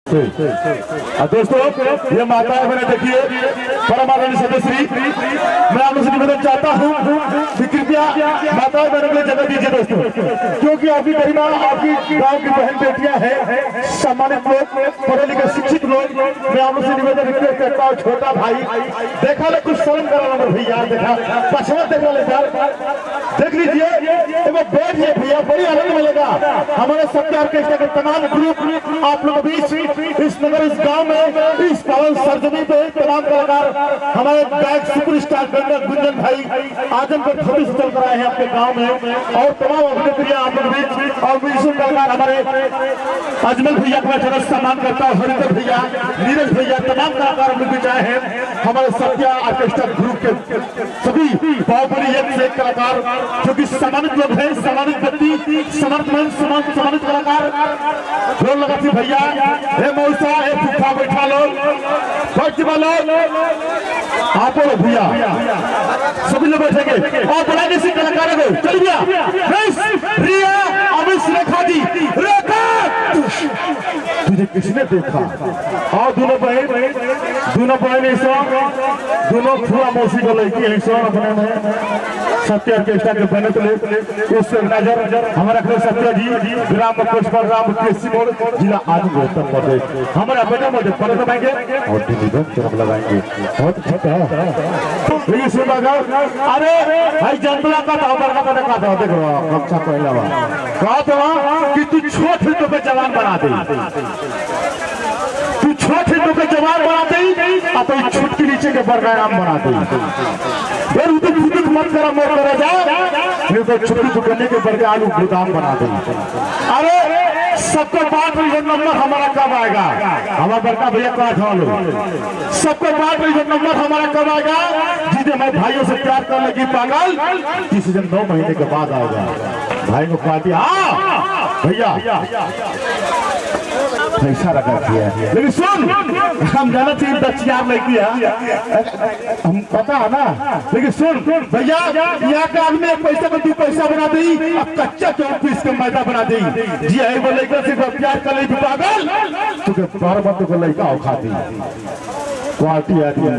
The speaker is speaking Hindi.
दोस्तों ये माता है, मैंने देखिए परम आदरणीय सदस्य मैं आप लोगों से निवेदन चाहता हूँ कि कृपया माता है मैंने जगह दीजिए दोस्तों, क्योंकि आपकी गरिमा आपकी गांव की बहन बेटियां हैं, सम्मानित लोग, पढ़े लिखे शिक्षित लोग। मैं आप लोगों से निवेदन करता हूँ, छोटा भाई देखा ले कुछ शर्म करा भैया, देखा पछवा देखा ले देख लीजिए, बैठिए भैया, बड़ी आनंद मिलेगा। हमारे सत्य ऑर्केस्ट्रा के तमाम ग्रुप आप लोग बीच इस नगर इस गांव में इस पावन सरजमी पे तमाम कलाकार हमारे गायक सुपरस्टार गुंजन भाई आजमगढ़ छोटी से चल कर आए हैं अपने गांव में, और तमाम अभिनेत्रियां आप लोग बीच और म्यूजिक कलाकार हमारे अजमल भैया का जरा सम्मान करता हूँ, हरिंदर भैया, नीरज भैया, तमाम कलाकार हम लोग बीच आए हैं। हमारे सत्या ऑर्केस्ट्रा ग्रुप के सभी बहुत बड़ी एक कलाकार जो कि सम्मानित लोग हैं, सम्मानित व्यक्ति, सम्मानित कलाकार जोर लगा थी भैया, हे मौसा, हे फूफा, बैठा लो, बैठ वालो आप बोलो भैया, सभी लोग बैठेंगे और बड़ा किसी कलाकार को चल गया रिया अमित रेखा जी, रेखा तुझे किसने देखा, और दोनों बहन ऐसा दोनों फुआ मौसी को लड़की ऐसा अपने में सत्य ऑर्केस्ट्रा के बने तो उससे नजर हमारा सत्य जी ग्राम पुष्पर राम केसी मोड़ जिला आजमगढ़ उत्तर प्रदेश हमारा बेटा मुझे पर दबाएंगे और दिल्ली तरफ लगाएंगे। बहुत अच्छा है सुन अरे भाई जनता का था देखो कक्षा पहला कहा था कि तू छोट ही तो पे जवान बना दे, तू छोट ही तो पे जवान बना दे, अब तो छुट के नीचे के बरगाम बना दे, मत करा मोर करा जा, फिर तो छुट्टी करने के बरगे आलू गोदाम बना दे। अरे सबको बात नंबर हमारा कब आएगा, हमारा बड़का भैया का था लो, सबको बात नंबर हमारा कब आएगा, जिसे मैं भाइयों से प्यार करने लगी पागल, किसी दिन 9 महीने के बाद आएगा भाई को पार्टी। हाँ भैया पैसा रखा है, लेकिन सुन हम जाना चाहिए 10,000 लड़की है, हम पता है ना, लेकिन सुन भैया यहाँ का आदमी पैसा में 2 पैसा बना दी, अब कच्चा 24 का मैदा बना दी जी है, वो लड़का सिर्फ प्यार कर लेगी पागल, तुझे 12 को लड़का उखा दी क्वालिटी आती है।